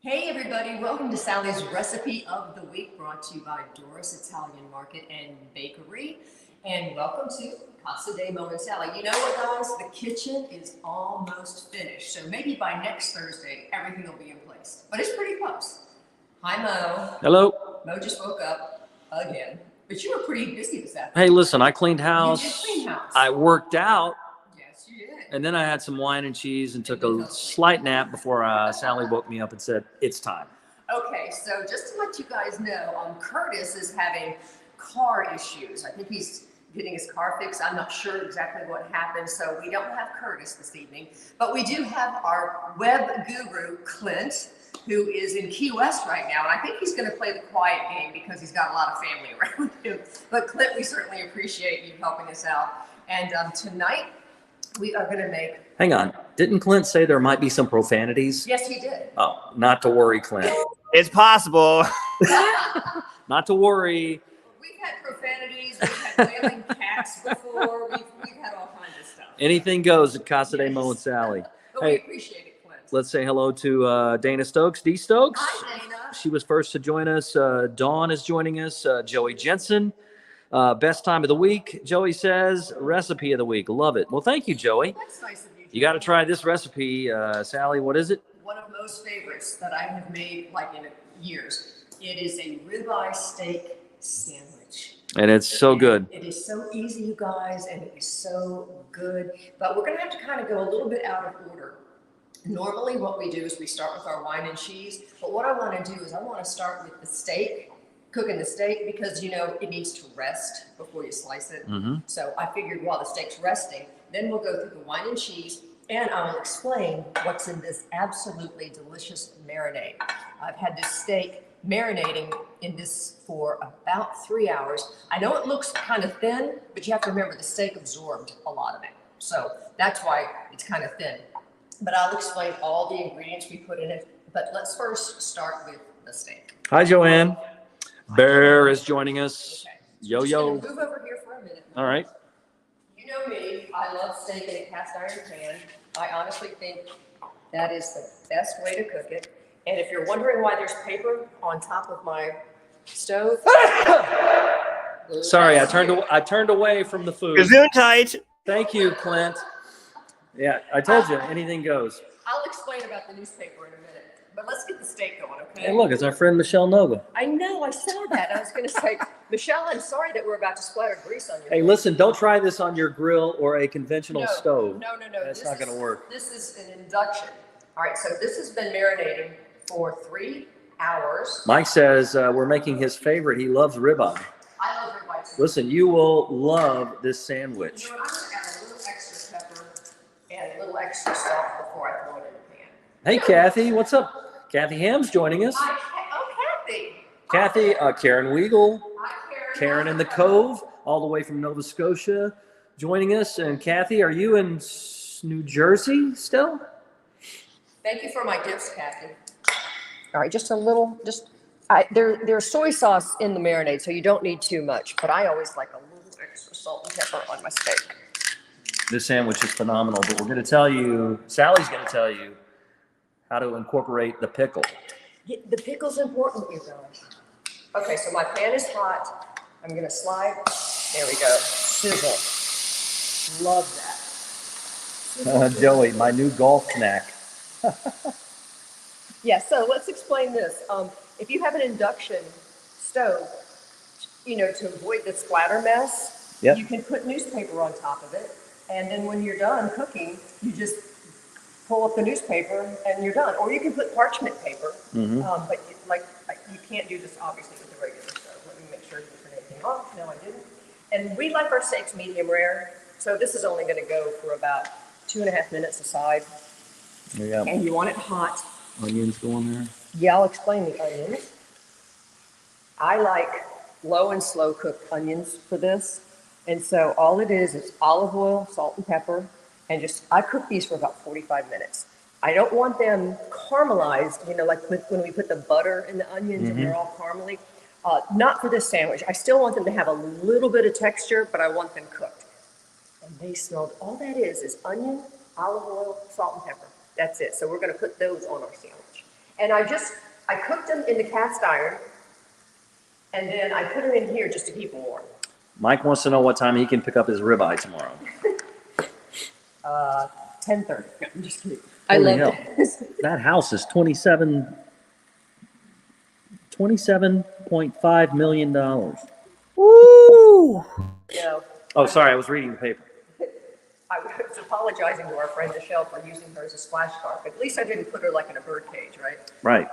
Hey everybody, welcome to Sally's Recipe of the Week, brought to you by Doris Italian Market and Bakery. And welcome to Casa de Mo and Sally. You know what, guys? The kitchen is almost finished. So maybe by next Thursday, everything will be in place. But it's pretty close. Hi, Mo. Hello. Mo just woke up again. But you were pretty busy this afternoon. Hey, listen, I cleaned house. You did clean house. I worked out. Yes, you did. And then I had some wine and cheese and took a slight nap before Sally woke me up and said, it's time. Okay, so just to let you guys know, Curtis is having car issues. I think he's getting his car fixed. I'm not sure exactly what happened, so we don't have Curtis this evening. But we do have our web guru, Clint, who is in Key West right now. And I think he's going to play the quiet game because he's got a lot of family around him. But Clint, we certainly appreciate you helping us out. And tonight, we are going to make... Hang on. Didn't Clint say there might be some profanities? Yes, he did. Oh, not to worry, Clint. It's possible. Not to worry. We've had profanities. We've had wailing cats before. We've had all kinds of stuff. Anything goes at Casa de Mo and Sally. But Hey, we appreciate it, Clint. let's say hello to Dana Stokes. D. Stokes. Hi, Dana. She was first to join us. Dawn is joining us. Joey Jensen. Best time of the week, Joey says. Recipe of the week. Love it. Well, thank you, Joey. That's nice of you. You got to try this recipe. Sally, what is it? One of Mo's favorites that I have made like in years. It is a ribeye steak sandwich. And it's so good. It is so easy, you guys, and it is so good. But we're going to have to kind of go a little bit out of order. Normally what we do is we start with our wine and cheese. But what I want to do is I want to start with the steak, cooking the steak, because, you know, it needs to rest before you slice it. So I figured while the steak's resting, then we'll go through the wine and cheese, and I'll explain what's in this absolutely delicious marinade. I've had this steak marinating in this for about 3 hours. I know it looks kind of thin, but you have to remember the steak absorbed a lot of it. So that's why it's kind of thin. But I'll explain all the ingredients we put in it. But let's first start with the steak. Hi, Joanne. Bear is joining us. Okay. Yo, Just yo. gonna move over here for a minute. All right. You know me, I love steak in a cast iron pan. I honestly think that is the best way to cook it. And if you're wondering why there's paper on top of my stove. Sorry, I turned away from the food. Gesundheit. Thank you, Clint. Yeah, I told you, anything goes. I'll explain about the newspaper in a minute. But let's get the steak going, okay? Hey, look, it's our friend Michelle Nova. I know, I saw that. I was going to say, Michelle, I'm sorry that we're about to splatter grease on your Hey, listen, don't try this on your grill or a conventional stove. No. That's not going to work. This is an induction. All right, so this has been marinating for 3 hours. Mike says we're making his favorite. He loves ribeye. I love ribeye too. Listen, you will love this sandwich. You know what, I'm going to add a little extra pepper and a little extra salt before I throw it in the pan. Hey, Kathy, what's up? Kathy Ham's joining us. Kathy. Kathy, Karen Weigel, Hi, Karen in the Cove, all the way from Nova Scotia, joining us. And Kathy, are you in New Jersey still? Thank you for my gifts, Kathy. All right, just a little, there's soy sauce in the marinade, so you don't need too much, but I always like a little extra salt and pepper on my steak. This sandwich is phenomenal, but we're going to tell you, Sally's going to tell you how to incorporate the pickle. The pickle's important, you guys. Okay, so my pan is hot. I'm going to slide. There we go. Sizzle. Love that. Joey, my new golf snack. Yeah, so let's explain this. If you have an induction stove, you know, to avoid the splatter mess, Yep. you can put newspaper on top of it. And then when you're done cooking, you just pull up the newspaper and you're done. Or you can put parchment paper, but you can't do this obviously with the regular stove. Let me make sure I didn't turn anything off. No, I didn't. And we like our steaks medium rare, so this is only going to go for about 2.5 minutes aside. Yeah. And you want it hot. Onions going there. Yeah, I'll explain the onions. I like low and slow cooked onions for this. And so all it is olive oil, salt and pepper, and I cook these for about 45 minutes. I don't want them caramelized, you know, like when we put the butter in the onions and they're all caramely. Not for this sandwich. I still want them to have a little bit of texture, but I want them cooked. And they smelled, all that is onion, olive oil, salt and pepper. That's it. So we're going to put those on our sandwich. And I cooked them in the cast iron, and then I put them in here just to keep them warm. Mike wants to know what time he can pick up his ribeye tomorrow. 10:30. No, I'm just kidding. I love this. That house is $27.5 million. Woo! Yeah. Oh, sorry, I was reading the paper. I was apologizing to our friend Michelle for using her as a splash scarf. At least I didn't put her like in a bird cage, right? Right.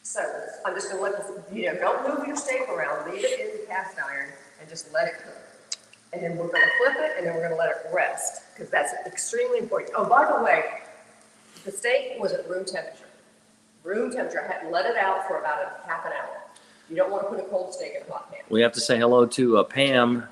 So I'm just gonna let this, don't move your steak around, leave it in the cast iron and just let it cook. And then we're gonna flip it and then we're gonna let it rest because that's extremely important. Oh, by the way, the steak was at room temperature. Room temperature, I had to let it out for about a half an hour. You don't want to put a cold steak in a hot pan. We have to say hello to Pam,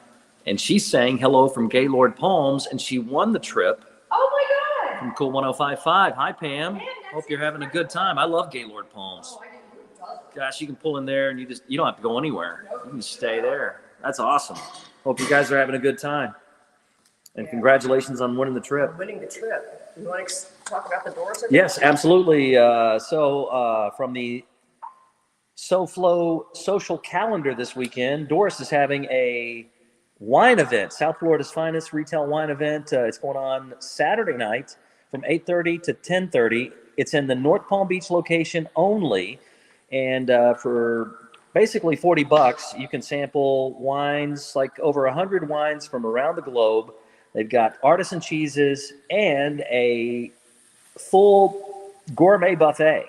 and she's saying hello from Gaylord Palms, and she won the trip. Oh my God! From Cool 105.5. Hi, Pam. Hope you're having a good time. I love Gaylord Palms. Oh, I didn't know. Gosh, you can pull in there and you don't have to go anywhere. You can stay there. That's awesome. Hope you guys are having a good time. And congratulations on winning the trip. Winning the trip. You want to talk about the Doris? Yes, absolutely. From the SoFlo social calendar this weekend, Doris is having a wine event, South Florida's finest retail wine event. It's going on Saturday night from 8:30 to 10:30. It's in the North Palm Beach location only. And for basically $40, you can sample wines, like over 100 wines from around the globe. They've got artisan cheeses and a full gourmet buffet.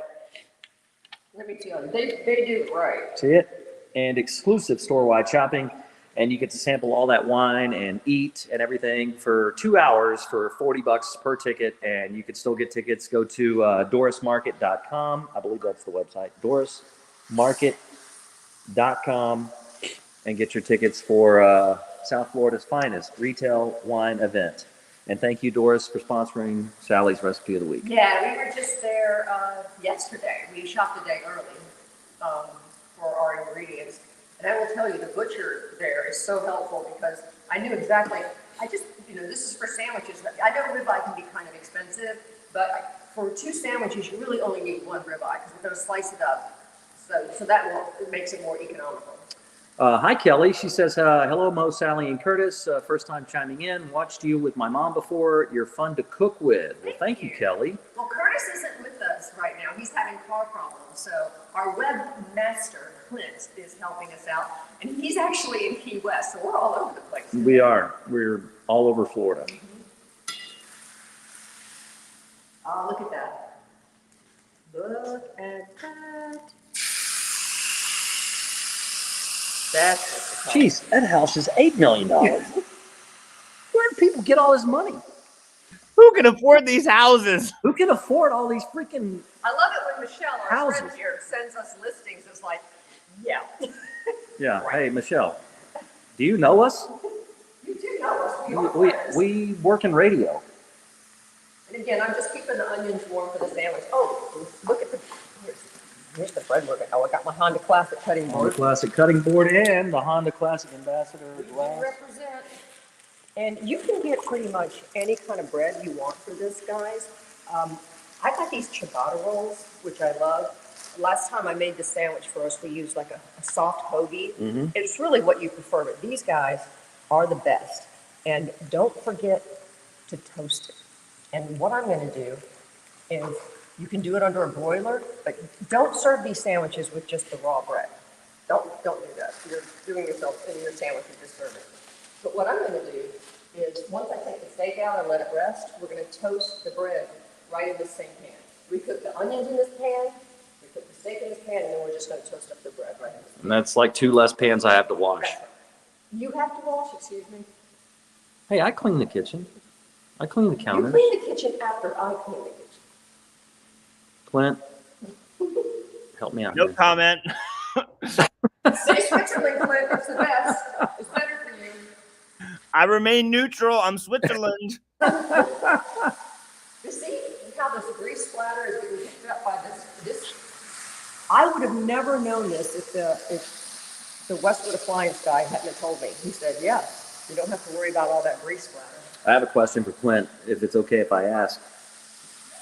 Let me tell you, they do it right. See it? And exclusive store-wide shopping. And you get to sample all that wine and eat and everything for 2 hours for $40 per ticket. And you can still get tickets. Go to dorismarket.com. I believe that's the website. dorismarket.com and get your tickets for South Florida's finest retail wine event. And thank you, Doris, for sponsoring Sally's Recipe of the Week. Yeah, we were just there yesterday. We shopped a day early for our ingredients. And I will tell you, the butcher there is so helpful because I knew exactly, this is for sandwiches. I know ribeye can be kind of expensive, but for 2 sandwiches, you really only need 1 ribeye because we're going to slice it up. So it makes it more economical. Hi, Kelly. She says, hello, Mo, Sally, and Curtis. First time chiming in. Watched you with my mom before. You're fun to cook with. Well, thank you, Kelly. Well, Curtis isn't with us right now. He's having car problems. So our webmaster, Clint, is helping us out. And he's actually in Key West. So we're all over the place. We are. We're all over Florida. Mm-hmm. Oh, look at that. Look at that. That's jeez, that house is $8 million. Where do people get all this money? Who can afford these houses? Who can afford all these freaking I love it when Michelle, our houses friend here, sends us listings. It's like, yeah. Yeah. Right. Hey, Michelle, do you know us? You do know us. We are friends. We work in radio. And again, I'm just keeping the onions warm for the sandwich. Oh, look at here's the bread working. Oh, I got my Honda Classic cutting board. Honda Classic cutting board and the Honda Classic Ambassador glass. Represent. And you can get pretty much any kind of bread you want for this, guys. I got these ciabatta rolls, which I love. Last time I made the sandwich for us, we used like a soft hoagie. Mm-hmm. It's really what you prefer, but these guys are the best. And don't forget to toast it. And what I'm going to do is you can do it under a broiler, but don't serve these sandwiches with just the raw bread. Don't do that. You're doing yourself in your sandwich a disservice. But what I'm going to do is once I take the steak out and let it rest, we're going to toast the bread right in this same pan. We cook the onions in this pan, we cook the steak in this pan, and then we're just going to toast up the bread right in this pan. And that's like 2 less pans I have to wash. Right. You have to wash, excuse me. Hey, I clean the kitchen. I clean the counter. You clean the kitchen after I clean the kitchen. Clint, help me out. No here. comment. Say Switzerland, Clint. It's the best. It's better for you. I remain neutral. I'm Switzerland. You see how this grease splatter is getting picked up by this? I would have never known this if the Westwood Appliance guy hadn't told me. He said, yeah, you don't have to worry about all that grease splatter. I have a question for Clint, if it's okay if I ask.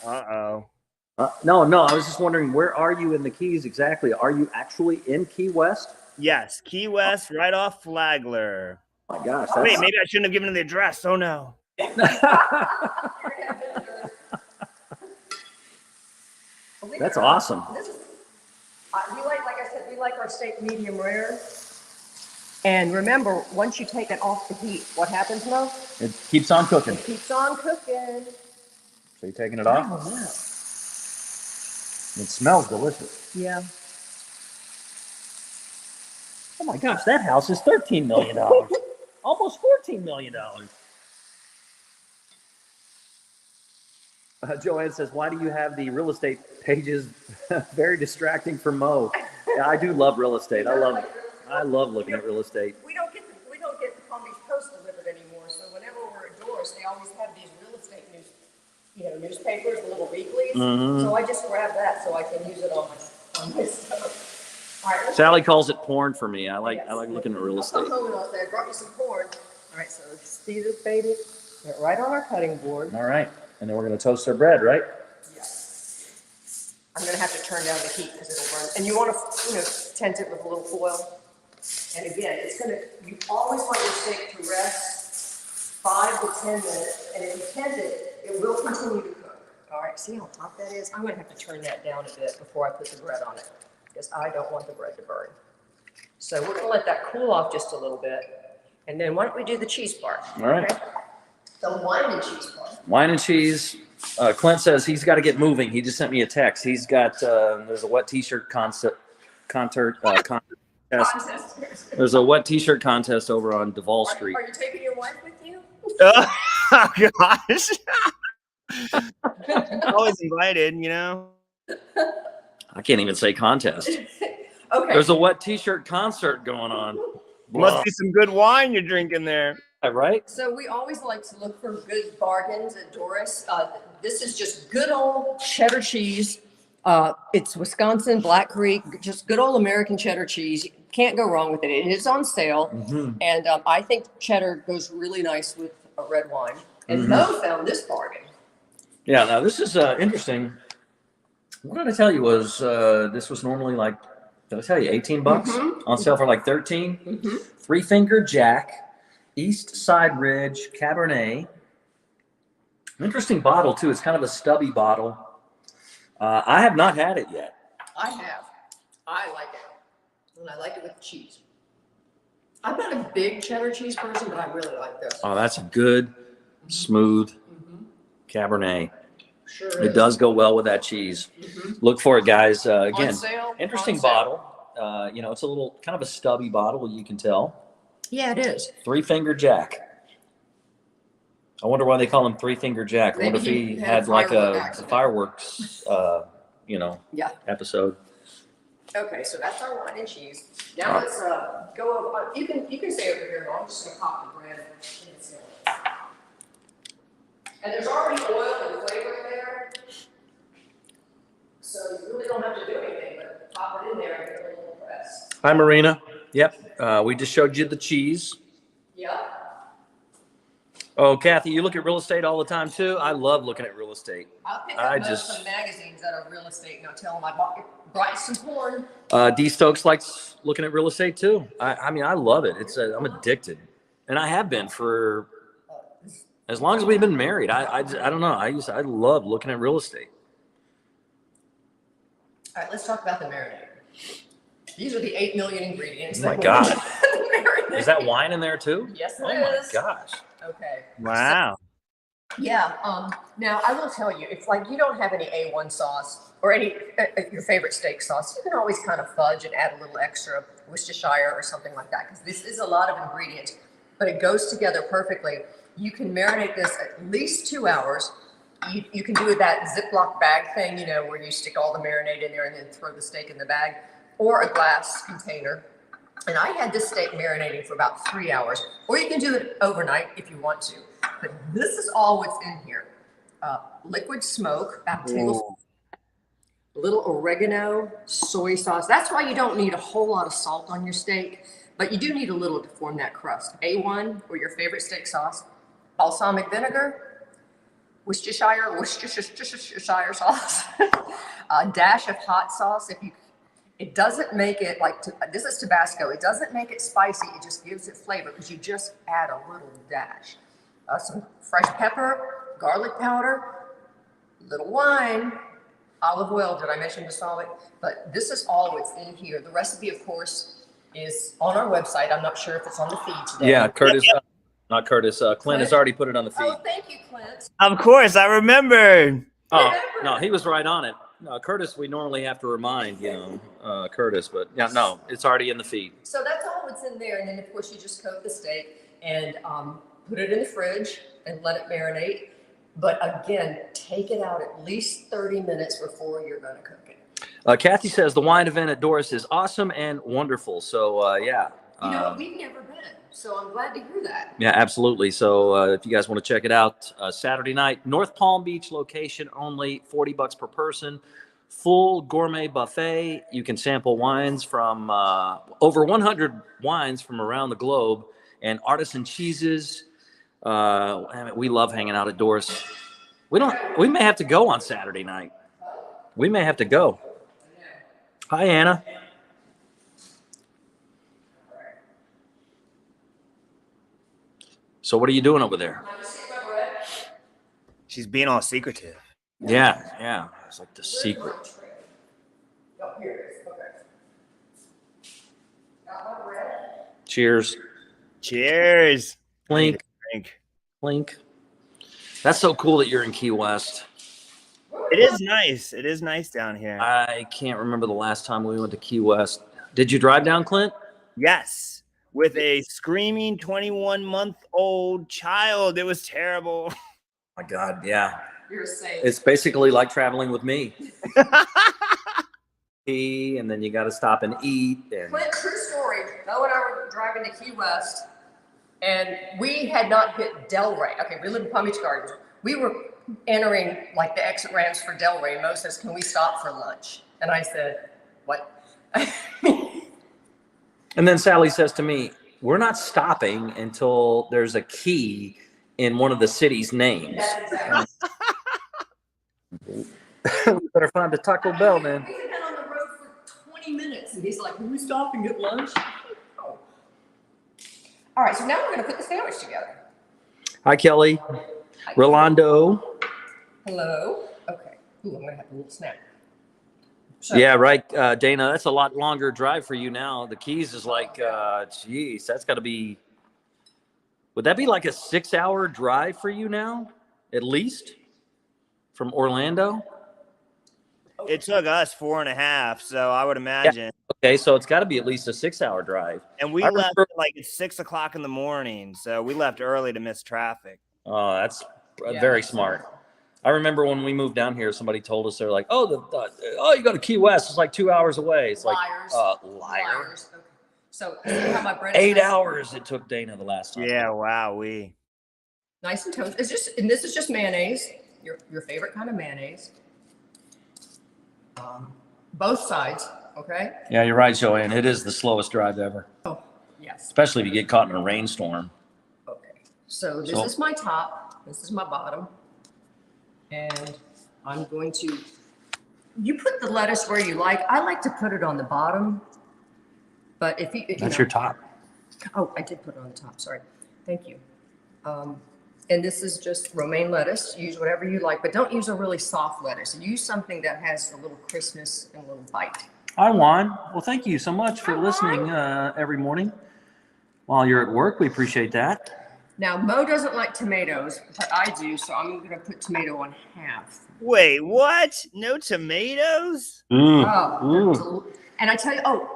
Uh-oh. No, I was just wondering, where are you in the Keys exactly? Are you actually in Key West? Yes, Key West, right off Flagler. Oh my gosh, Wait, maybe I shouldn't have given him the address. Oh no. That's awesome. We like I said, we like our steak medium rare. And remember, once you take it off the heat, what happens, Mo? It keeps on cooking. It keeps on cooking. So you're taking it off? Oh, wow. It smells delicious. Yeah. Oh my gosh, that house is $13 million. Almost $14 million. Joanne says, why do you have the real estate pages? Very distracting for Mo. Yeah, I do love real estate. I love looking at real estate. We don't get the Palm Beach Post delivered anymore, so whenever we're at Doris, they always have these real estate newspapers, the little weeklies. Mm-hmm. So I just grab that so I can use it on my stuff. All right. Sally calls it porn for me. I like looking at real estate. I'll come home and I'll say, I brought you some corn. All right, so see this, baby? Get it right on our cutting board. All right. And then we're going to toast our bread, right? Yeah. I'm going to have to turn down the heat because it'll burn. And you want to, tent it with a little foil. And again, you always want your steak to rest 5 to 10 minutes. And if you tent it, it will continue to cook. All right, see how hot that is? I'm going to have to turn that down a bit before I put the bread on it because I don't want the bread to burn. So we're going to let that cool off just a little bit. And then why don't we do the cheese part? All right. Okay? The wine and cheese part. Wine and cheese. Clint says he's got to get moving. He just sent me a text. He's got, there's a wet t-shirt contest. There's a wet t-shirt contest over on Duval Street. Are you taking your wife with you? Oh gosh. Always invited, I can't even say contest. Okay. There's a wet t-shirt concert going on. Must be some good wine you're drinking there. Right? So we always like to look for good bargains at Doris. This is just good old cheddar cheese. It's Wisconsin, Black Creek, just good old American cheddar cheese. You can't go wrong with it. It is on sale. Mm-hmm. And I think cheddar goes really nice with a red wine. And Mo found this bargain. Yeah, now this is interesting. What did I tell you was this was normally like, did I tell you, $18? Mm-hmm. On sale for like 13. Mm-hmm. Three Finger Jack. East Side Ridge Cabernet. An interesting bottle, too. It's kind of a stubby bottle. I have not had it yet. I have. I like it. And I like it with cheese. I'm not a big cheddar cheese person, but I really like this. Oh, that's a good, smooth Cabernet. Sure It does go well with that cheese. Mm-hmm. Look for it, guys. Again, on sale, interesting bottle. It's a little kind of a stubby bottle, you can tell. Yeah, it is. Three Finger Jack. I wonder why they call him Three Finger Jack. I wonder if he had like a fireworks, episode. Okay, so that's our wine and cheese. Now let's go over. You can stay over here. I'm just gonna pop the bread. And there's already oil and flavor in there, so you really don't have to do anything but pop it in there and give it a little press. Hi, Marina. Yep. We just showed you the cheese. Yeah. Oh, Kathy, you look at real estate all the time too. I love looking at real estate. I'll pick up some magazines that are real estate, and I'll tell them I brought some corn. D Stokes likes looking at real estate too. I mean, I love it. I'm addicted, and I have been for as long as we've been married. I don't know. I love looking at real estate. All right, let's talk about the marinade. These are the 8 million ingredients. Oh my God. Is that wine in there too? Yes, it Oh is. my gosh. Okay. Wow. So, yeah. Now I will tell you, if like you don't have any A1 sauce or any your favorite steak sauce, you can always kind of fudge and add a little extra Worcestershire or something like that, because this is a lot of ingredients, but it goes together perfectly. You can marinate this at least 2 hours. You can do that Ziploc bag thing, where you stick all the marinade in there and then throw the steak in the bag, or a glass container. And I had this steak marinating for about 3 hours, or you can do it overnight if you want to. But this is all what's in here. Liquid smoke, about a tablespoon. A little oregano, soy sauce. That's why you don't need a whole lot of salt on your steak, but you do need a little to form that crust. A1 or your favorite steak sauce. Balsamic vinegar, Worcestershire sauce, a dash of hot sauce. It doesn't make it like, this is Tabasco. It doesn't make it spicy. It just gives it flavor because you just add a little dash. Some fresh pepper, garlic powder, little wine, olive oil. Did I mention the solid? But this is all what's in here. The recipe, of course, is on our website. I'm not sure if it's on the feed today. Yeah, Curtis, not Curtis. Clint has already put it on the feed. Oh, thank you, Clint. Of course, I remembered. Oh, no, he was right on it. No, Curtis, we normally have to remind, Curtis, but yeah, no, it's already in the feed. So that's all what's in there. And then, of course, you just coat the steak and put it in the fridge and let it marinate. But again, take it out at least 30 minutes before you're going to cook it. Kathy says the wine event at Doris is awesome and wonderful. So, yeah. You know, we've never been, so I'm glad to hear that. Yeah, absolutely. So if you guys want to check it out, Saturday night, North Palm Beach location only, $40 per person, full gourmet buffet. You can sample wines from over 100 wines from around the globe and artisan cheeses. We love hanging out at Doris. We may have to go on Saturday night. We may have to go. Hi, Anna. So what are you doing over there? She's being all secretive. Yeah. It's like the secret. Cheers. Cheers. Clink. Clink. That's so cool that you're in Key West. It is nice. It is nice down here. I can't remember the last time we went to Key West. Did you drive down, Clint? Yes. With a screaming 21-month-old child. It was terrible. Oh my God, yeah. You're safe. It's basically like traveling with me. And then you got to stop and eat. And Clint, true story. Mo and I were driving to Key West, and we had not hit Delray. Okay, we live in Palm Beach Gardens. We were entering like the exit ramps for Delray. And Mo says, "Can we stop for lunch?" And I said, "What?" And then Sally says to me, "We're not stopping until there's a key in one of the city's names." We better find a Taco Bell, man. We've been on the road for 20 minutes, and he's like, "Can we stop and get lunch?" Oh. All right, so now we're going to put the sandwich together. Hi, Kelly. Hi. Rolando. Hello. Okay. Ooh, I'm going to have a little snack. So, Yeah, right, Dana. That's a lot longer drive for you now. The Keys is like, geez, that's got to be. Would that be like a 6-hour drive for you now, at least, from Orlando? It took us 4.5, so I would imagine. Yeah. Okay, so it's got to be at least a 6-hour drive. And we left like at 6 o'clock in the morning, so we left early to miss traffic. Oh, that's very smart. I remember when we moved down here, somebody told us they're like, "Oh, you go to Key West, it's like 2 hours away." It's like, liar. Liars. Okay. So you have my bread. 8 hours it took Dana the last time. Yeah, wow, nice and toast. And this is just mayonnaise. Your favorite kind of mayonnaise. Both sides, okay? Yeah, you're right, Joanne. It is the slowest drive ever. Oh, yes. Especially if you get caught in a rainstorm. Okay. So this is my top. This is my bottom. And I'm going to, you put the lettuce where you like. I like to put it on the bottom. But if you That's your top. Oh, I did put it on the top. Sorry. Thank you. And this is just romaine lettuce. Use whatever you like, but don't use a really soft lettuce. Use something that has a little crispness and a little bite. Hi, Juan. Well, thank you so much for listening every morning while you're at work. We appreciate that. Now, Mo doesn't like tomatoes, but I do, so I'm going to put tomato on half. Wait, what? No tomatoes? And I tell you,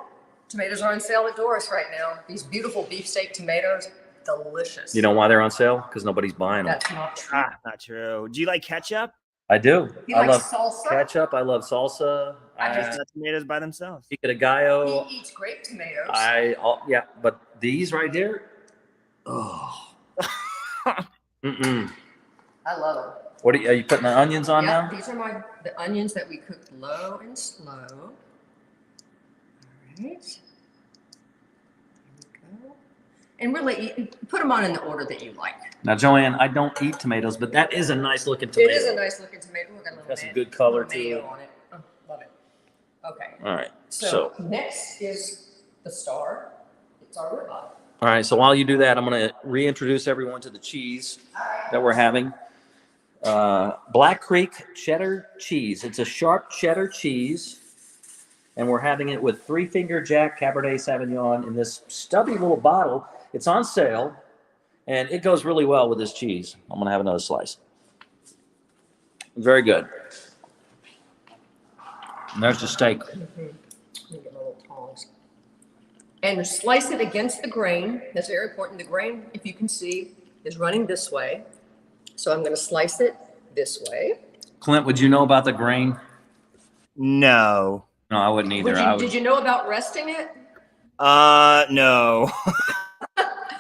tomatoes are on sale at Doris right now. These beautiful beefsteak tomatoes. Delicious. You know why they're on sale? Because nobody's buying them. That's not true. Not true. Do you like ketchup? I do. I love salsa. Ketchup. I love salsa. I just love tomatoes by themselves. Pico de gallo. He eats grape tomatoes. But these right here. Oh. I love them. What are you putting the onions on now? These are the onions that we cooked low and slow. All right. There we go. And really, put them on in the order that you like. Now, Joanne, I don't eat tomatoes, but that is a nice looking It tomato. is a nice looking tomato. Look at a little Got some good color to mayo it. on it. Oh, love it. Okay. All right. So next is the star. It's our ribeye. All right. So while you do that, I'm going to reintroduce everyone to the cheese that we're having. Black Creek cheddar cheese. It's a sharp cheddar cheese. And we're having it with 3-Finger Jack Cabernet Sauvignon in this stubby little bottle. It's on sale, and it goes really well with this cheese. I'm going to have another slice. Very good. And there's the steak. Mm-hmm. Get my little tongs. And slice it against the grain. That's very important. The grain, if you can see, is running this way. So I'm going to slice it this way. Clint, would you know about the grain? No. No, I wouldn't either. Did you know about resting it? No.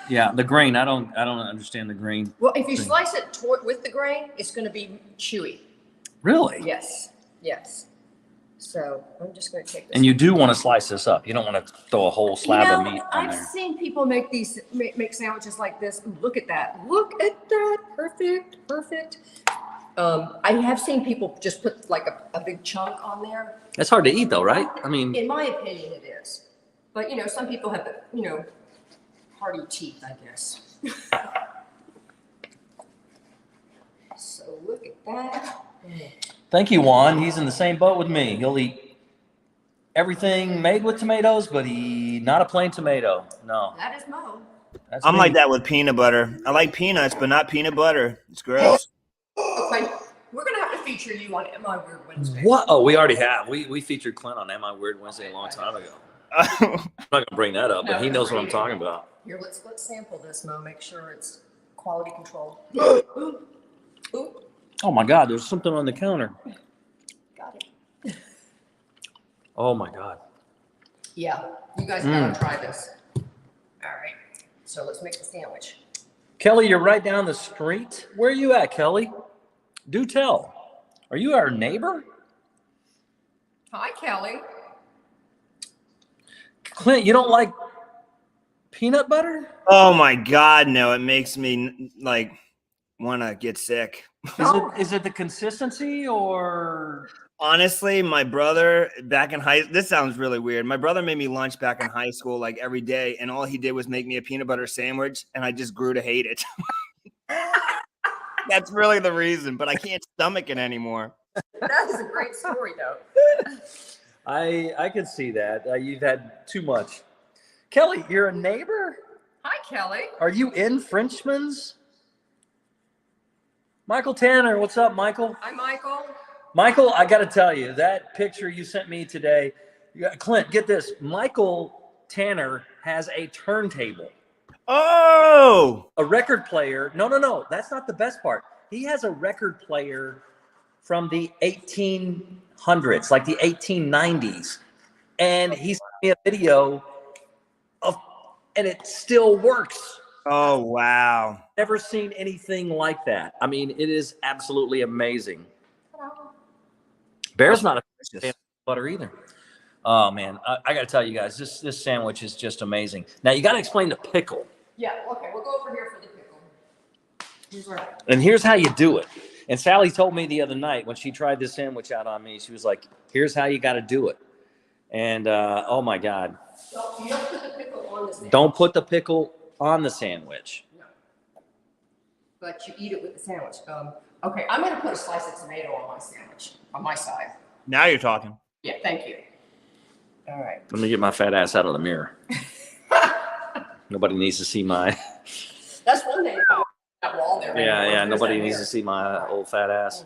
Yeah, the grain. I don't understand the grain. Well, if you slice it with the grain, it's going to be chewy. Really? Yes. Yes. So I'm just going to take this. And you do want to slice this up. You don't want to throw a whole slab of meat on I've there. seen people make sandwiches like this. Ooh, look at that. Look at that. Perfect. Perfect. I have seen people just put like a big chunk on there. It's hard to eat though, right? I mean, In my opinion, it is. But, some people have, hearty teeth, I guess. So look at that. thank you, Juan. He's in the same boat with me. He'll eat everything made with tomatoes, but not a plain tomato. No. That is Mo. That's I'm me. like that with peanut butter. I like peanuts, but not peanut butter. It's gross. Okay, we're going to have to feature you on Am I Weird Wednesday. What? Oh, we already have. We featured Clint on Am I Weird Wednesday a long time ago. I'm not going to bring that up, but he knows what I'm talking about. Here, let's sample this, Mo. Make sure it's quality control. Ooh. Ooh. Oh my God, there's something on the counter. Got it. Oh my God. Yeah, you guys gotta try this. All right, so let's make the sandwich. Kelly, you're right down the street. Where are you at, Kelly? Do tell. Are you our neighbor? Hi, Kelly. Clint, you don't like peanut butter? Oh my God, no! It makes me want to get sick. Is it the consistency or? Honestly, my brother back in this sounds really weird. My brother made me lunch back in high school like every day, and all he did was make me a peanut butter sandwich, and I just grew to hate it. That's really the reason, but I can't stomach it anymore. That is a great story, though. I can see that. You've had too much. Kelly, you're a neighbor? Hi, Kelly. Are you in Frenchman's? Michael Tanner, what's up, Michael? Hi, Michael. Michael, I got to tell you, that picture you sent me today, Clint, get this. Michael Tanner has a turntable. Oh! A record player. No. That's not the best part. He has a record player from the 1800s, like the 1890s. And he sent me a video and it still works. Oh, wow. Never seen anything like that. I mean, it is absolutely amazing. Bear's not a fan of butter either. Oh man, I got to tell you guys, this sandwich is just amazing. Now you got to explain the pickle. Yeah, okay, we'll go over here for the pickle. And here's how you do it. And Sally told me the other night when she tried this sandwich out on me, she was like, "Here's how you got to do it." And oh my God, So you don't put the pickle on the sandwich. don't put the pickle on the sandwich. No. But you eat it with the sandwich. Okay, I'm going to put a slice of tomato on my sandwich, on my side. Now you're talking. Yeah, thank you. All right. Let me get my fat ass out of the mirror. Nobody needs to see my. That's one thing about that wall there. Yeah. Nobody needs to see my old fat ass.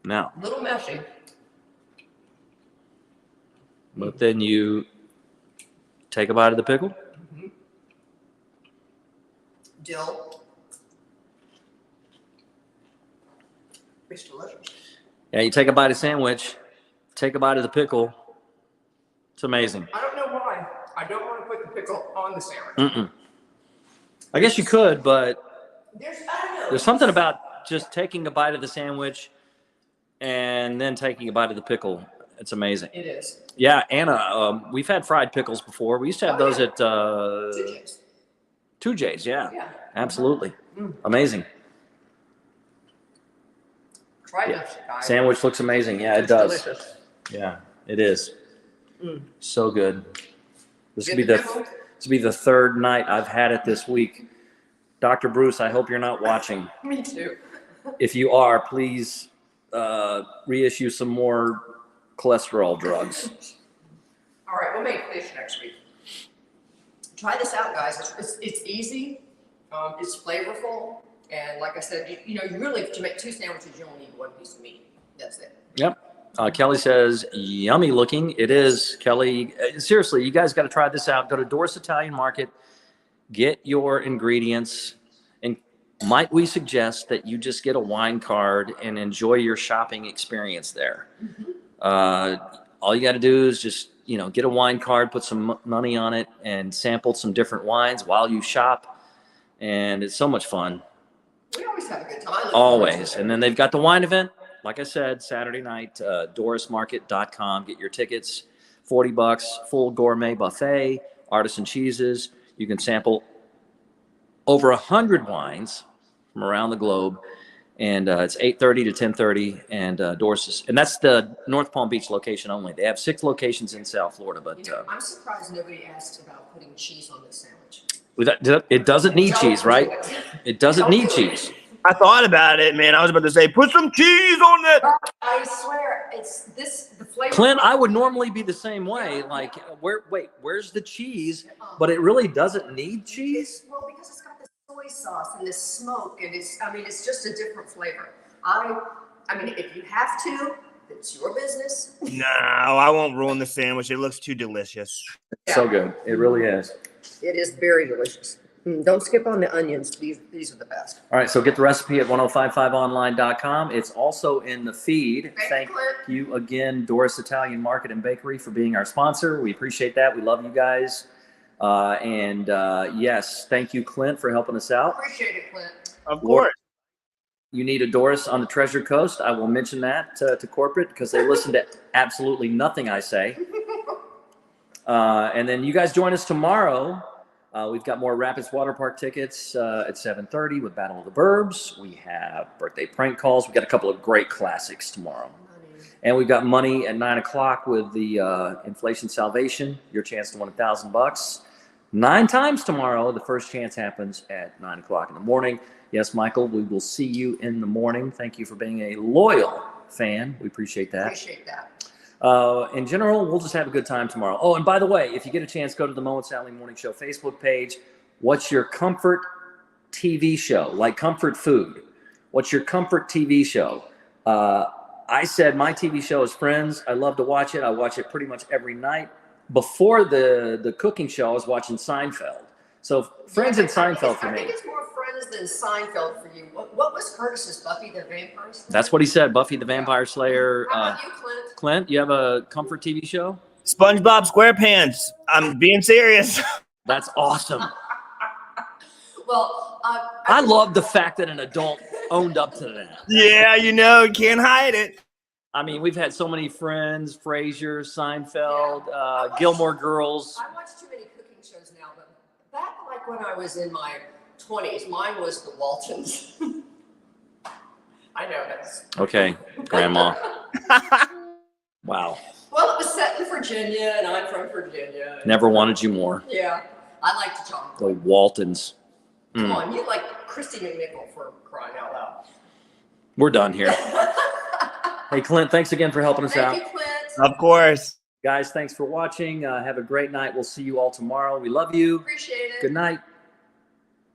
Now, A little messy. but then you take a bite of the pickle. Dill. It's delicious. Yeah, you take a bite of sandwich, take a bite of the pickle. It's amazing. I don't know why. I don't want to put the pickle on the sandwich. I guess you could, but I don't know. there's something about just taking a bite of the sandwich and then taking a bite of the pickle. It's amazing. It is. Yeah, Anna, we've had fried pickles before. We used to have those at 2J's. 2J's. Yeah, Yeah. absolutely. Amazing. Try Yeah. this, guys. Sandwich looks amazing. Yeah, it It's does. delicious. Yeah, it is. So good. This will Good be pickle? this will be the third night I've had it this week. Dr. Bruce, I hope you're not watching. Me too. If you are, please reissue some more cholesterol drugs. All right, we'll make fish next week. Try this out, guys. It's easy. It's flavorful. And like I said, you really, to make 2 sandwiches, you only need 1 piece of meat. That's it. Yep. Kelly says, yummy looking. It is, Kelly. Seriously, you guys got to try this out. Go to Doris Italian Market, get your ingredients, and might we suggest that you just get a wine card and enjoy your shopping experience there. All you got to do is just, get a wine card, put some money on it, and sample some different wines while you shop. And it's so much fun. We always have a good time. Always. And then they've got the wine event. Like I said, Saturday night, dorismarket.com. Get your tickets, $40, full gourmet buffet, artisan cheeses. You can sample over 100 wines from around the globe. And it's 8:30 to 10:30. And Doris and that's the North Palm Beach location only. They have 6 locations in South Florida. But I'm surprised nobody asked about putting cheese on this sandwich. it doesn't need cheese, right? It doesn't need cheese. I thought about it, man. I was about to say, put some cheese on it. I swear, it's the flavor. Clint, I would normally be the same way. Like, where's the cheese? But it really doesn't need cheese. Well, because it's got this soy sauce and this smoke, and it's just a different flavor. I mean, if you have to, it's your business. No, I won't ruin the sandwich. It looks too delicious. Yeah. So good. It really is. It is very delicious. Don't skip on the onions. These are the best. All right, so get the recipe at 1055online.com. It's also in the feed. Thank you again, Doris Italian Market and Bakery, for being our sponsor. We appreciate that. We love you guys. Yes, thank you, Clint, for helping us out. Appreciate it, Clint. Of course. You need a Doris on the Treasure Coast. I will mention that to corporate because they listen to absolutely nothing I say. And then you guys join us tomorrow. We've got more Rapids Water Park tickets at 7:30 with Battle of the Burbs. We have birthday prank calls. We've got a couple of great classics tomorrow. And we've got money at 9 o'clock with the Inflation Salvation, your chance to win $1,000. 9 times tomorrow. The first chance happens at 9 o'clock in the morning. Yes, Michael, we will see you in the morning. Thank you for being a loyal fan. We appreciate that. Appreciate that. In general, we'll just have a good time tomorrow. Oh, and by the way, if you get a chance, go to the Mo and Sally Morning Show Facebook page. What's your comfort TV show? Like comfort food. What's your comfort TV show? I said my TV show is Friends. I love to watch it. I watch it pretty much every night. Before the cooking show, I was watching Seinfeld. So Friends and Seinfeld for me. I think it's more Friends than Seinfeld for you. What was Curtis's Buffy the Vampire Slayer? That's what he said, Buffy the Vampire Slayer. How about you, Clint? Clint, you have a comfort TV show? SpongeBob SquarePants. I'm being serious. That's awesome. Well, I love the fact that an adult owned up to that. Yeah, you can't hide it. I mean, we've had so many Friends, Frasier, Seinfeld, Gilmore Girls. I watch too many cooking shows now, but back like when I was in my 20s, mine was the Waltons. I know that's Okay, Grandma. Wow. Well, it was set in Virginia, and I'm from Virginia. Never wanted you more. Yeah, I like to talk. The Waltons. Come on, you like Christy McNichol for crying out loud. We're done here. Hey, Clint, thanks again for helping us out. Thank you, Clint. Of course. Guys, thanks for watching. Have a great night. We'll see you all tomorrow. We love you. Appreciate it. Good night.